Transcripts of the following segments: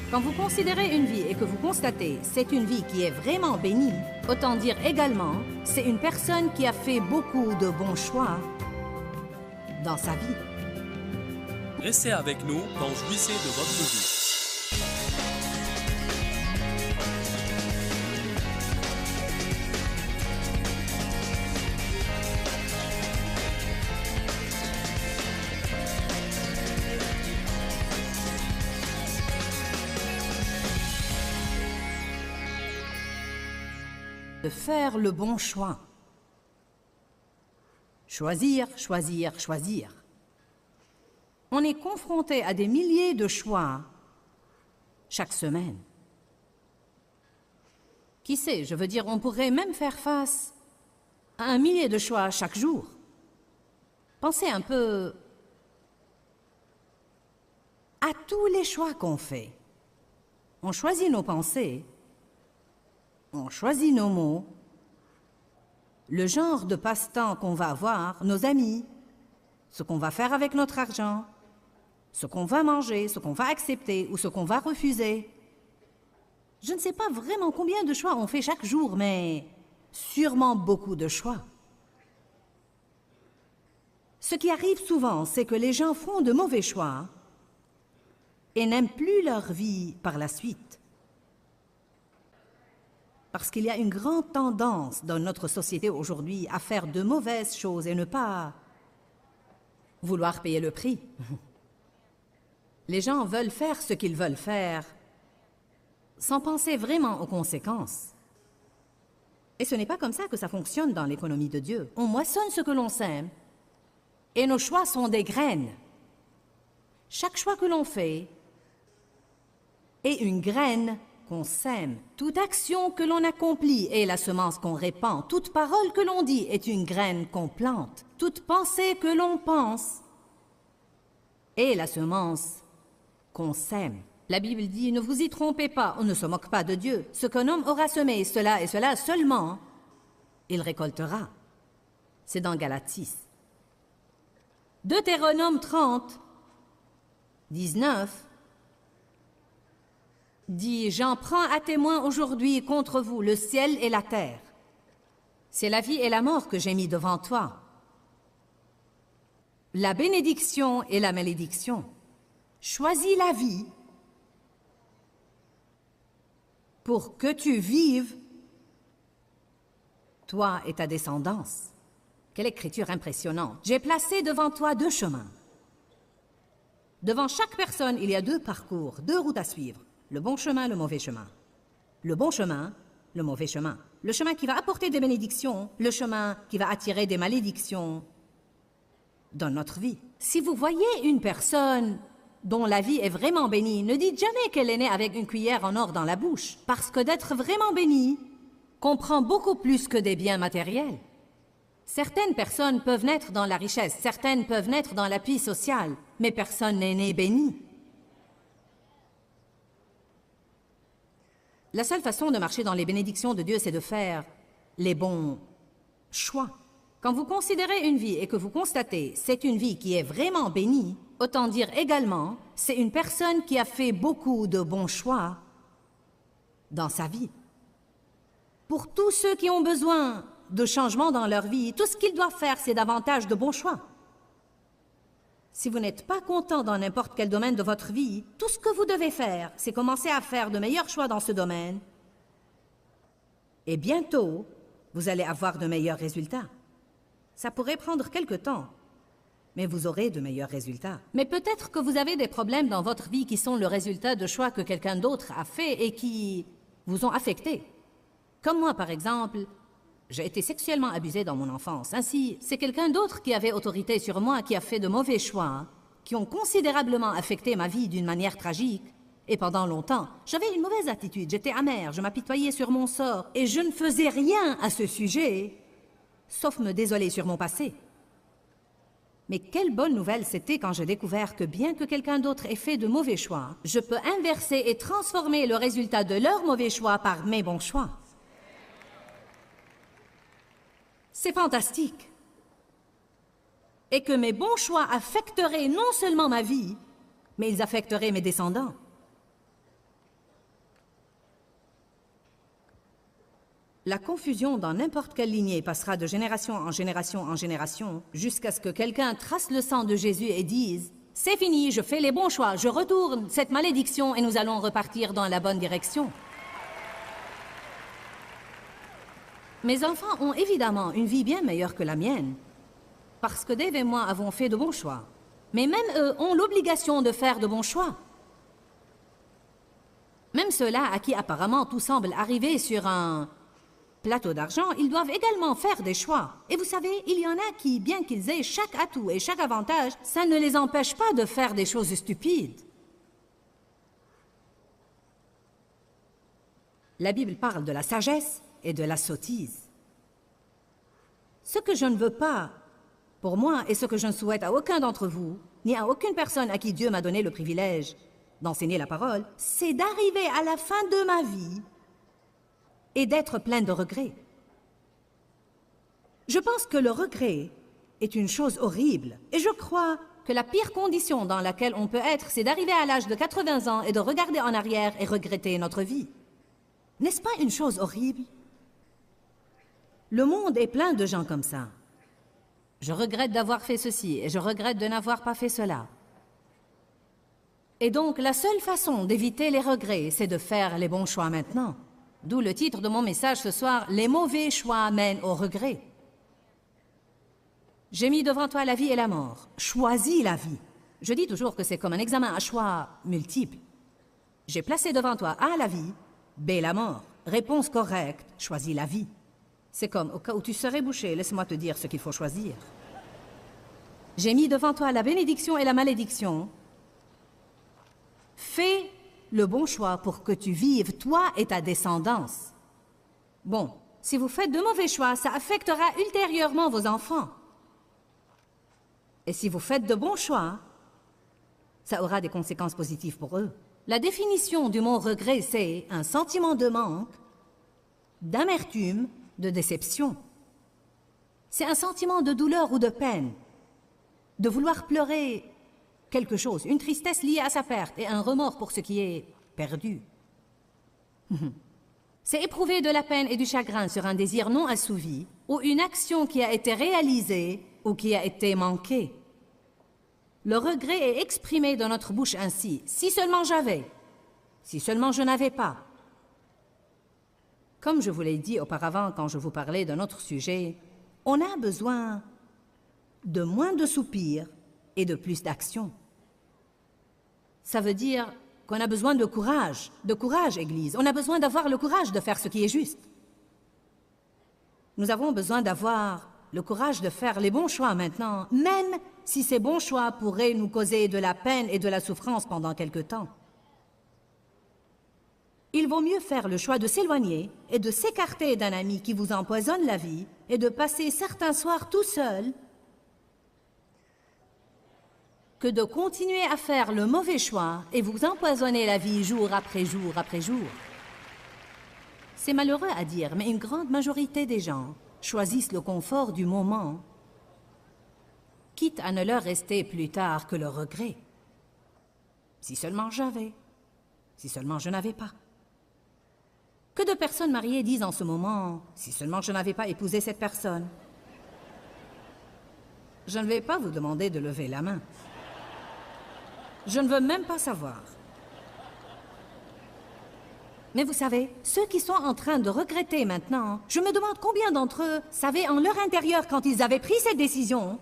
Quand vous considérez une vie et que vous constatez c'est une vie qui est vraiment bénie, autant dire également, c'est une personne qui a fait beaucoup de bons choix dans sa vie. Restez avec nous quand jouissez de votre vie. De faire le bon choix. Choisir, choisir, choisir. On est confronté à des milliers de choix chaque semaine. Qui sait, je veux dire, on pourrait même faire face à un millier de choix chaque jour. Pensez un peu à tous les choix qu'on fait. On choisit nos pensées, on choisit nos mots, le genre de passe-temps qu'on va avoir, nos amis, ce qu'on va faire avec notre argent, ce qu'on va manger, ce qu'on va accepter ou ce qu'on va refuser. Je ne sais pas vraiment combien de choix on fait chaque jour, mais sûrement beaucoup de choix. Ce qui arrive souvent, c'est que les gens font de mauvais choix et n'aiment plus leur vie par la suite. Parce qu'il y a une grande tendance dans notre société aujourd'hui à faire de mauvaises choses et ne pas vouloir payer le prix. Les gens veulent faire ce qu'ils veulent faire sans penser vraiment aux conséquences. Et ce n'est pas comme ça que ça fonctionne dans l'économie de Dieu. On moissonne ce que l'on sème et nos choix sont des graines. Chaque choix que l'on fait est une graine qu'on sème. Toute action que l'on accomplit est la semence qu'on répand. Toute parole que l'on dit est une graine qu'on plante. Toute pensée que l'on pense est la semence qu'on sème. La Bible dit, ne vous y trompez pas, on ne se moque pas de Dieu. Ce qu'un homme aura semé, cela et cela seulement, il récoltera. C'est dans Galates 6. Deutéronome 30, 19, dit, j'en prends à témoin aujourd'hui contre vous le ciel et la terre. C'est la vie et la mort que j'ai mis devant toi. La bénédiction et la malédiction. Choisis la vie pour que tu vives, toi et ta descendance. Quelle écriture impressionnante. J'ai placé devant toi deux chemins. Devant chaque personne, il y a deux parcours, deux routes à suivre. Le bon chemin, le mauvais chemin. Le bon chemin, le mauvais chemin. Le chemin qui va apporter des bénédictions, le chemin qui va attirer des malédictions dans notre vie. Si vous voyez une personne dont la vie est vraiment bénie, ne dites jamais qu'elle est née avec une cuillère en or dans la bouche, parce que d'être vraiment bénie comprend beaucoup plus que des biens matériels. Certaines personnes peuvent naître dans la richesse, certaines peuvent naître dans l'appui social, mais personne n'est né béni. La seule façon de marcher dans les bénédictions de Dieu, c'est de faire les bons choix. Quand vous considérez une vie et que vous constatez c'est une vie qui est vraiment bénie, autant dire également, c'est une personne qui a fait beaucoup de bons choix dans sa vie. Pour tous ceux qui ont besoin de changements dans leur vie, tout ce qu'ils doivent faire, c'est davantage de bons choix. Si vous n'êtes pas content dans n'importe quel domaine de votre vie, tout ce que vous devez faire, c'est commencer à faire de meilleurs choix dans ce domaine. Et bientôt, vous allez avoir de meilleurs résultats. Ça pourrait prendre quelque temps, mais vous aurez de meilleurs résultats. Mais peut-être que vous avez des problèmes dans votre vie qui sont le résultat de choix que quelqu'un d'autre a fait et qui vous ont affecté. Comme moi, par exemple, j'ai été sexuellement abusée dans mon enfance. Ainsi, c'est quelqu'un d'autre qui avait autorité sur moi, qui a fait de mauvais choix, qui ont considérablement affecté ma vie d'une manière tragique. Et pendant longtemps, j'avais une mauvaise attitude, j'étais amère, je m'apitoyais sur mon sort, et je ne faisais rien à ce sujet, sauf me désoler sur mon passé. Mais quelle bonne nouvelle c'était quand j'ai découvert que bien que quelqu'un d'autre ait fait de mauvais choix, je peux inverser et transformer le résultat de leur mauvais choix par mes bons choix. C'est fantastique. Et que mes bons choix affecteraient non seulement ma vie, mais ils affecteraient mes descendants. La confusion dans n'importe quelle lignée passera de génération en génération en génération, jusqu'à ce que quelqu'un trace le sang de Jésus et dise « C'est fini, je fais les bons choix, je retourne cette malédiction et nous allons repartir dans la bonne direction. » Mes enfants ont évidemment une vie bien meilleure que la mienne, parce que Dave et moi avons fait de bons choix. Mais même eux ont l'obligation de faire de bons choix. Même ceux-là à qui apparemment tout semble arriver sur un plateau d'argent, ils doivent également faire des choix. Et vous savez, il y en a qui, bien qu'ils aient chaque atout et chaque avantage, ça ne les empêche pas de faire des choses stupides. La Bible parle de la sagesse et de la sottise. Ce que je ne veux pas pour moi et ce que je ne souhaite à aucun d'entre vous, ni à aucune personne à qui Dieu m'a donné le privilège d'enseigner la parole, c'est d'arriver à la fin de ma vie et d'être plein de regrets. Je pense que le regret est une chose horrible et je crois que la pire condition dans laquelle on peut être, c'est d'arriver à l'âge de 80 ans et de regarder en arrière et regretter notre vie. N'est-ce pas une chose horrible? Le monde est plein de gens comme ça. Je regrette d'avoir fait ceci et je regrette de n'avoir pas fait cela. Et donc, la seule façon d'éviter les regrets, c'est de faire les bons choix maintenant. D'où le titre de mon message ce soir, « Les mauvais choix mènent au regret ». J'ai mis devant toi la vie et la mort. Choisis la vie. Je dis toujours que c'est comme un examen à choix multiples. J'ai placé devant toi A, la vie, B, la mort. Réponse correcte, choisis la vie. C'est comme, au cas où tu serais bouché, laisse-moi te dire ce qu'il faut choisir. J'ai mis devant toi la bénédiction et la malédiction. Fais le bon choix pour que tu vives, toi et ta descendance. Bon, si vous faites de mauvais choix, ça affectera ultérieurement vos enfants. Et si vous faites de bons choix, ça aura des conséquences positives pour eux. La définition du mot regret, c'est un sentiment de manque, d'amertume, de déception. C'est un sentiment de douleur ou de peine, de vouloir pleurer quelque chose, une tristesse liée à sa perte et un remords pour ce qui est perdu. C'est éprouver de la peine et du chagrin sur un désir non assouvi ou une action qui a été réalisée ou qui a été manquée. Le regret est exprimé dans notre bouche ainsi. Si seulement j'avais, si seulement je n'avais pas. Comme je vous l'ai dit auparavant quand je vous parlais d'un autre sujet, on a besoin de moins de soupirs et de plus d'action. Ça veut dire qu'on a besoin de courage, Église. On a besoin d'avoir le courage de faire ce qui est juste. Nous avons besoin d'avoir le courage de faire les bons choix maintenant, même si ces bons choix pourraient nous causer de la peine et de la souffrance pendant quelque temps. Il vaut mieux faire le choix de s'éloigner et de s'écarter d'un ami qui vous empoisonne la vie et de passer certains soirs tout seul que de continuer à faire le mauvais choix et vous empoisonner la vie jour après jour après jour. C'est malheureux à dire, mais une grande majorité des gens choisissent le confort du moment, quitte à ne leur rester plus tard que le regret. Si seulement j'avais, si seulement je n'avais pas. Que de personnes mariées disent en ce moment, si seulement je n'avais pas épousé cette personne. Je ne vais pas vous demander de lever la main. Je ne veux même pas savoir. Mais vous savez, ceux qui sont en train de regretter maintenant, je me demande combien d'entre eux savaient en leur intérieur quand ils avaient pris cette décision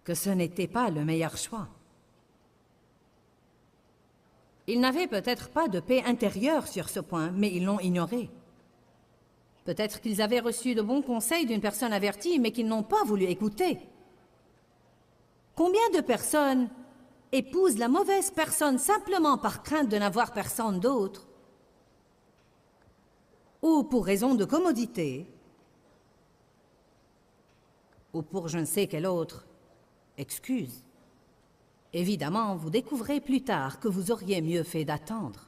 que ce n'était pas le meilleur choix. Ils n'avaient peut-être pas de paix intérieure sur ce point, mais ils l'ont ignoré. Peut-être qu'ils avaient reçu de bons conseils d'une personne avertie, mais qu'ils n'ont pas voulu écouter. Combien de personnes épousent la mauvaise personne simplement par crainte de n'avoir personne d'autre, ou pour raison de commodité, ou pour je ne sais quelle autre excuse. Évidemment, vous découvrez plus tard que vous auriez mieux fait d'attendre.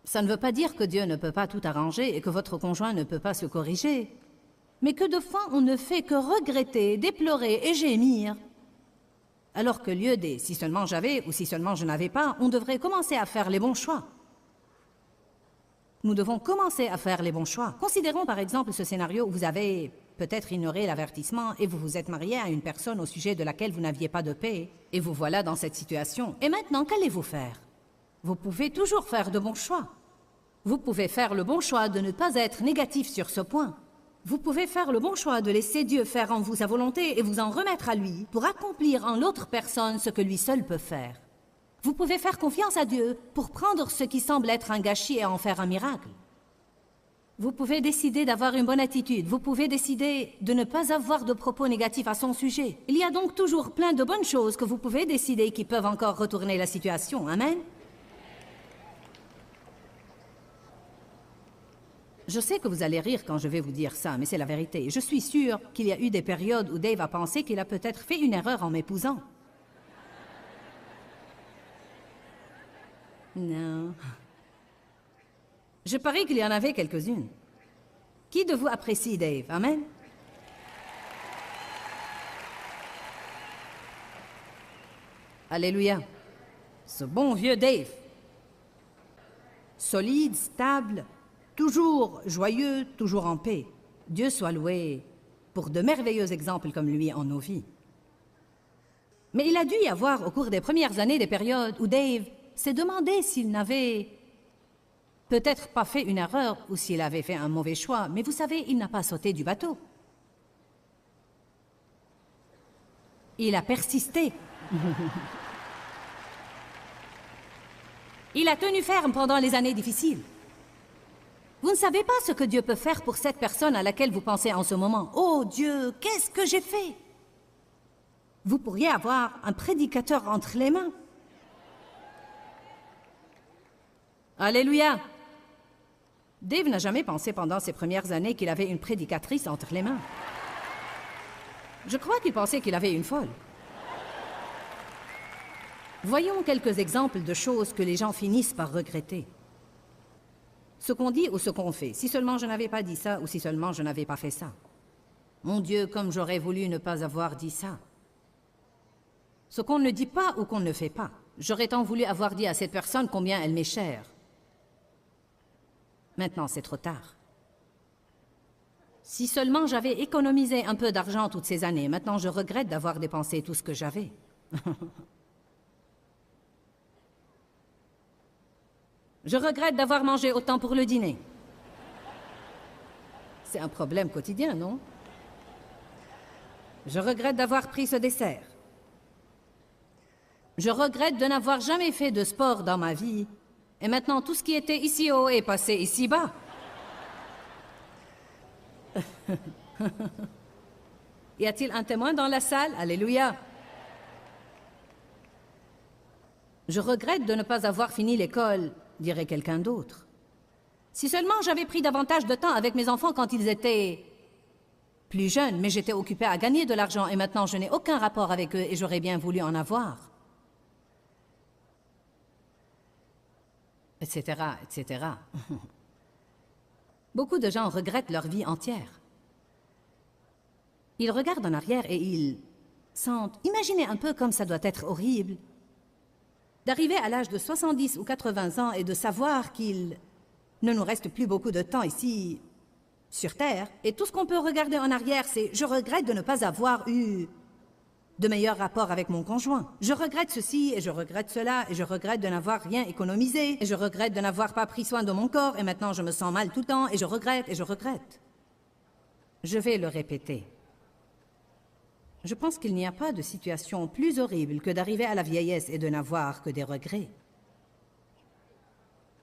Ça ne veut pas dire que Dieu ne peut pas tout arranger et que votre conjoint ne peut pas se corriger, mais que de fois on ne fait que regretter, déplorer et gémir Alors que lieu des « si seulement j'avais » ou « si seulement je n'avais pas », on devrait commencer à faire les bons choix. Nous devons commencer à faire les bons choix. Considérons par exemple ce scénario où vous avez peut-être ignoré l'avertissement et vous vous êtes marié à une personne au sujet de laquelle vous n'aviez pas de paix, et vous voilà dans cette situation. Et maintenant, qu'allez-vous faire? Vous pouvez toujours faire de bons choix. Vous pouvez faire le bon choix de ne pas être négatif sur ce point. Vous pouvez faire le bon choix de laisser Dieu faire en vous sa volonté et vous en remettre à lui pour accomplir en l'autre personne ce que lui seul peut faire. Vous pouvez faire confiance à Dieu pour prendre ce qui semble être un gâchis et en faire un miracle. Vous pouvez décider d'avoir une bonne attitude. Vous pouvez décider de ne pas avoir de propos négatifs à son sujet. Il y a donc toujours plein de bonnes choses que vous pouvez décider qui peuvent encore retourner la situation. Amen. Je sais que vous allez rire quand je vais vous dire ça, mais c'est la vérité. Je suis sûre qu'il y a eu des périodes où Dave a pensé qu'il a peut-être fait une erreur en m'épousant. Non. Je parie qu'il y en avait quelques-unes. Qui de vous apprécie Dave? Amen? Alléluia. Ce bon vieux Dave. Solide, stable, toujours joyeux, toujours en paix. Dieu soit loué pour de merveilleux exemples comme lui en nos vies. Mais il a dû y avoir au cours des premières années des périodes où Dave s'est demandé s'il n'avait peut-être pas fait une erreur ou s'il avait fait un mauvais choix, mais vous savez, il n'a pas sauté du bateau. Il a persisté. Il a tenu ferme pendant les années difficiles. Vous ne savez pas ce que Dieu peut faire pour cette personne à laquelle vous pensez en ce moment. Oh Dieu, qu'est-ce que j'ai fait? Vous pourriez avoir un prédicateur entre les mains. Alléluia. Dave n'a jamais pensé pendant ses premières années qu'il avait une prédicatrice entre les mains. Je crois qu'il pensait qu'il avait une folle. Voyons quelques exemples de choses que les gens finissent par regretter. Ce qu'on dit ou ce qu'on fait. Si seulement je n'avais pas dit ça ou si seulement je n'avais pas fait ça. Mon Dieu, comme j'aurais voulu ne pas avoir dit ça. Ce qu'on ne dit pas ou qu'on ne fait pas. J'aurais tant voulu avoir dit à cette personne combien elle m'est chère. Maintenant, c'est trop tard. Si seulement j'avais économisé un peu d'argent toutes ces années, maintenant je regrette d'avoir dépensé tout ce que j'avais. Je regrette d'avoir mangé autant pour le dîner. C'est un problème quotidien, non? Je regrette d'avoir pris ce dessert. Je regrette de n'avoir jamais fait de sport dans ma vie. Et maintenant, tout ce qui était ici haut est passé ici bas. Y a-t-il un témoin dans la salle? Alléluia. Je regrette de ne pas avoir fini l'école, dirait quelqu'un d'autre. Si seulement j'avais pris davantage de temps avec mes enfants quand ils étaient plus jeunes, mais j'étais occupée à gagner de l'argent et maintenant je n'ai aucun rapport avec eux et j'aurais bien voulu en avoir. Etc., etc. Beaucoup de gens regrettent leur vie entière. Ils regardent en arrière et ils sentent... Imaginez un peu comme ça doit être horrible d'arriver à l'âge de 70 ou 80 ans et de savoir qu'il ne nous reste plus beaucoup de temps ici, sur Terre, et tout ce qu'on peut regarder en arrière, c'est « je regrette de ne pas avoir eu de meilleurs rapports avec mon conjoint. Je regrette ceci et je regrette cela et je regrette de n'avoir rien économisé et je regrette de n'avoir pas pris soin de mon corps et maintenant je me sens mal tout le temps et je regrette et je regrette. » Je vais le répéter. Je pense qu'il n'y a pas de situation plus horrible que d'arriver à la vieillesse et de n'avoir que des regrets.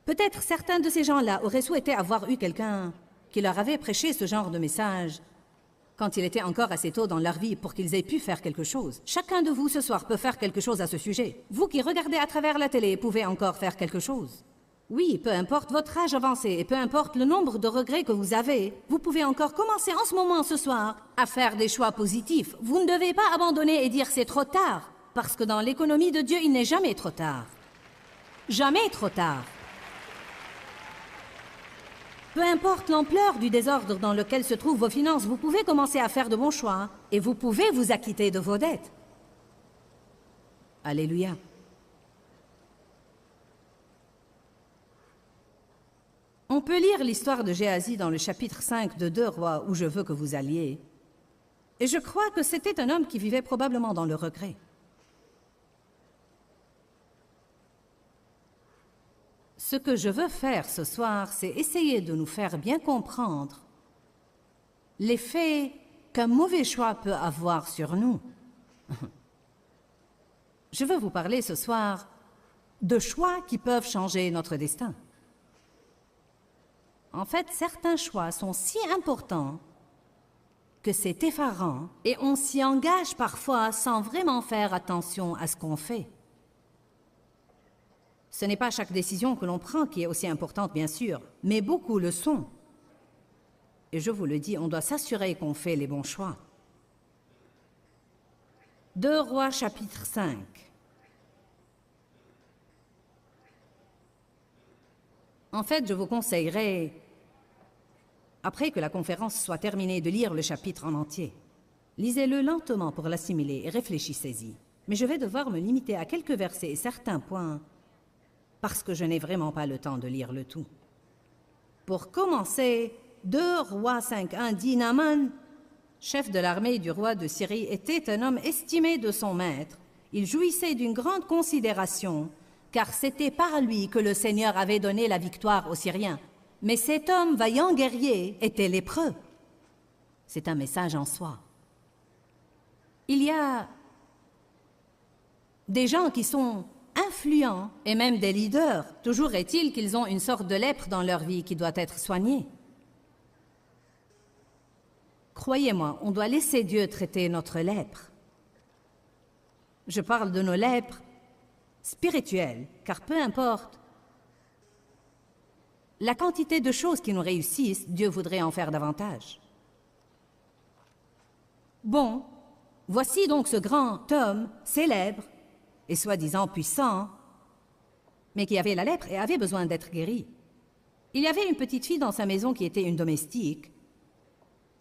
Peut-être certains de ces gens-là auraient souhaité avoir eu quelqu'un qui leur avait prêché ce genre de message quand il était encore assez tôt dans leur vie pour qu'ils aient pu faire quelque chose. Chacun de vous ce soir peut faire quelque chose à ce sujet. Vous qui regardez à travers la télé pouvez encore faire quelque chose. Oui, peu importe votre âge avancé et peu importe le nombre de regrets que vous avez, vous pouvez encore commencer en ce moment, ce soir, à faire des choix positifs. Vous ne devez pas abandonner et dire c'est trop tard, parce que dans l'économie de Dieu, il n'est jamais trop tard. Jamais trop tard. Peu importe l'ampleur du désordre dans lequel se trouvent vos finances, vous pouvez commencer à faire de bons choix et vous pouvez vous acquitter de vos dettes. Alléluia. On peut lire l'histoire de Géasi dans le chapitre 5 de 2 Rois, où je veux que vous alliez. Et je crois que c'était un homme qui vivait probablement dans le regret. Ce que je veux faire ce soir, c'est essayer de nous faire bien comprendre l'effet qu'un mauvais choix peut avoir sur nous. Je veux vous parler ce soir de choix qui peuvent changer notre destin. En fait, certains choix sont si importants que c'est effarant et on s'y engage parfois sans vraiment faire attention à ce qu'on fait. Ce n'est pas chaque décision que l'on prend qui est aussi importante, bien sûr, mais beaucoup le sont. Et je vous le dis, on doit s'assurer qu'on fait les bons choix. 2 Rois, chapitre 5. En fait, je vous conseillerais, après que la conférence soit terminée, de lire le chapitre en entier. Lisez-le lentement pour l'assimiler et réfléchissez-y. Mais je vais devoir me limiter à quelques versets et certains points, parce que je n'ai vraiment pas le temps de lire le tout. Pour commencer, 2 Rois 5.1 dit Naaman, chef de l'armée du roi de Syrie, était un homme estimé de son maître. Il jouissait d'une grande considération, car c'était par lui que le Seigneur avait donné la victoire aux Syriens. Mais cet homme, vaillant guerrier, était lépreux. C'est un message en soi. Il y a des gens qui sont influents et même des leaders. Toujours est-il qu'ils ont une sorte de lèpre dans leur vie qui doit être soignée. Croyez-moi, on doit laisser Dieu traiter notre lèpre. Je parle de nos lèpres spirituelles, car peu importe la quantité de choses qui nous réussissent, Dieu voudrait en faire davantage. Bon, voici donc ce grand homme célèbre et soi-disant puissant, mais qui avait la lèpre et avait besoin d'être guéri. Il y avait une petite fille dans sa maison qui était une domestique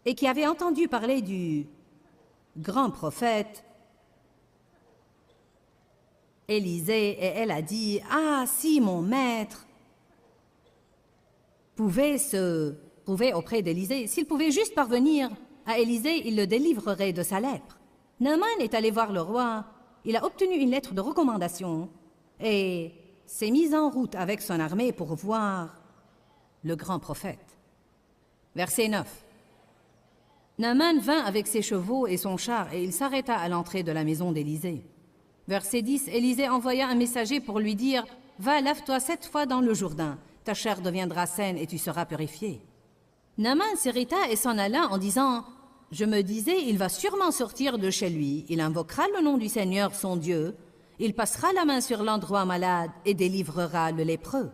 et qui avait entendu parler du grand prophète Élisée, et elle a dit « Ah, si mon maître pouvait se trouver auprès d'Élisée, s'il pouvait juste parvenir à Élisée, il le délivrerait de sa lèpre. » Naaman est allé voir le roi, il a obtenu une lettre de recommandation et s'est mis en route avec son armée pour voir le grand prophète. Verset 9. Naaman vint avec ses chevaux et son char et il s'arrêta à l'entrée de la maison d'Élisée. Verset 10, Élisée envoya un messager pour lui dire « Va, lave-toi 7 fois dans le Jourdain, ta chair deviendra saine et tu seras purifié. » Naaman s'irrita et s'en alla en disant « Je me disais, il va sûrement sortir de chez lui, il invoquera le nom du Seigneur son Dieu, il passera la main sur l'endroit malade et délivrera le lépreux. »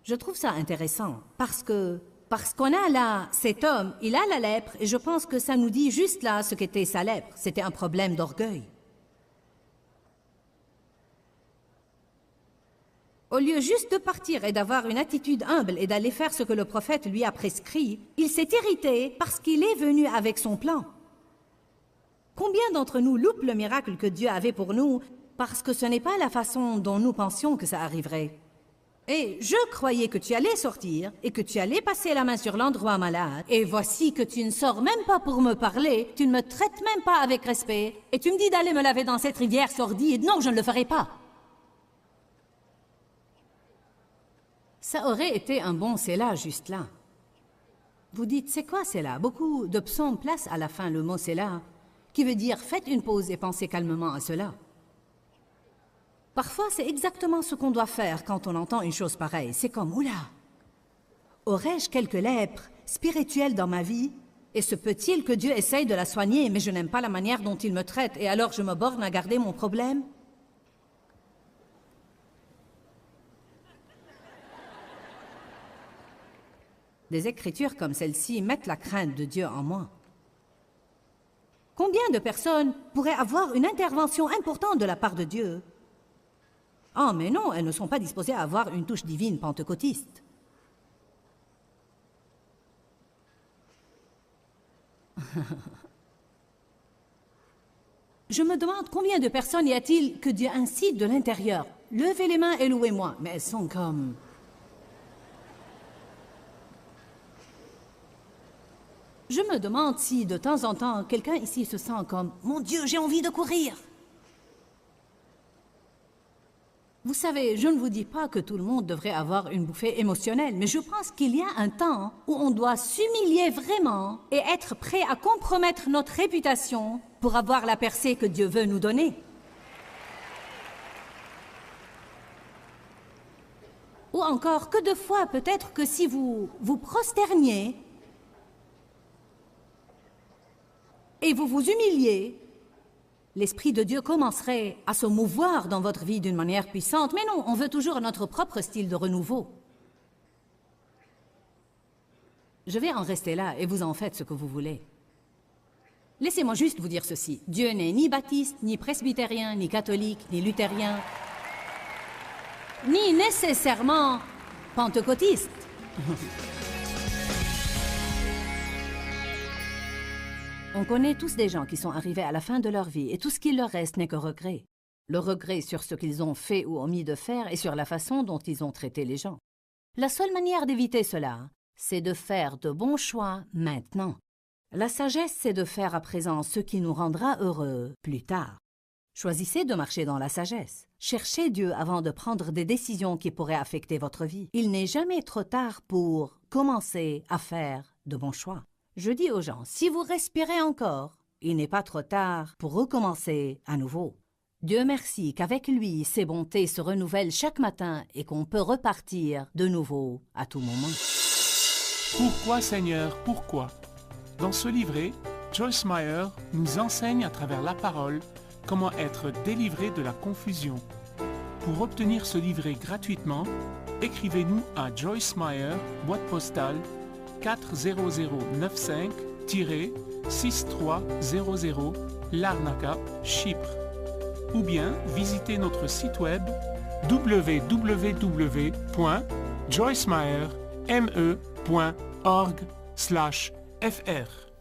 Je trouve ça intéressant parce qu'on a là cet homme, il a la lèpre et je pense que ça nous dit juste là ce qu'était sa lèpre, c'était un problème d'orgueil. Au lieu juste de partir et d'avoir une attitude humble et d'aller faire ce que le prophète lui a prescrit, il s'est irrité parce qu'il est venu avec son plan. Combien d'entre nous loupent le miracle que Dieu avait pour nous parce que ce n'est pas la façon dont nous pensions que ça arriverait? Et je croyais que tu allais sortir et que tu allais passer la main sur l'endroit malade, et voici que tu ne sors même pas pour me parler, tu ne me traites même pas avec respect, et tu me dis d'aller me laver dans cette rivière sordide. Non, je ne le ferai pas. Ça aurait été un bon Sélah juste là. Vous dites, c'est quoi Sélah? Beaucoup de psaumes placent à la fin le mot Sélah, qui veut dire faites une pause et pensez calmement à cela. Parfois, c'est exactement ce qu'on doit faire quand on entend une chose pareille. C'est comme, oula, aurais-je quelques lèpres spirituelles dans ma vie? Et se peut-il que Dieu essaye de la soigner, mais je n'aime pas la manière dont il me traite, et alors je me borne à garder mon problème? Des écritures comme celle-ci mettent la crainte de Dieu en moi. Combien de personnes pourraient avoir une intervention importante de la part de Dieu? Oh, mais non, elles ne sont pas disposées à avoir une touche divine pentecôtiste. Je me demande combien de personnes y a-t-il que Dieu incite de l'intérieur. Levez les mains et louez-moi. Mais elles sont comme... Je me demande si, de temps en temps, quelqu'un ici se sent comme « Mon Dieu, j'ai envie de courir !» Vous savez, je ne vous dis pas que tout le monde devrait avoir une bouffée émotionnelle, mais je pense qu'il y a un temps où on doit s'humilier vraiment et être prêt à compromettre notre réputation pour avoir la percée que Dieu veut nous donner. Ou encore, que de fois, peut-être que si vous vous prosterniez et vous vous humiliez, l'Esprit de Dieu commencerait à se mouvoir dans votre vie d'une manière puissante. Mais non, on veut toujours notre propre style de renouveau. Je vais en rester là et vous en faites ce que vous voulez. Laissez-moi juste vous dire ceci. Dieu n'est ni baptiste, ni presbytérien, ni catholique, ni luthérien, ni nécessairement pentecôtiste. On connaît tous des gens qui sont arrivés à la fin de leur vie et tout ce qu'il leur reste n'est que regret. Le regret sur ce qu'ils ont fait ou omis de faire et sur la façon dont ils ont traité les gens. La seule manière d'éviter cela, c'est de faire de bons choix maintenant. La sagesse, c'est de faire à présent ce qui nous rendra heureux plus tard. Choisissez de marcher dans la sagesse. Cherchez Dieu avant de prendre des décisions qui pourraient affecter votre vie. Il n'est jamais trop tard pour commencer à faire de bons choix. Je dis aux gens, si vous respirez encore, il n'est pas trop tard pour recommencer à nouveau. Dieu merci qu'avec lui, ses bontés se renouvellent chaque matin et qu'on peut repartir de nouveau à tout moment. Pourquoi Seigneur, pourquoi? Dans ce livret, Joyce Meyer nous enseigne à travers la parole comment être délivré de la confusion. Pour obtenir ce livret gratuitement, écrivez-nous à Joyce Meyer, boîte postale 40095-6300 Larnaca, Chypre. Ou bien visitez notre site web www.joycemeyer.org/fr.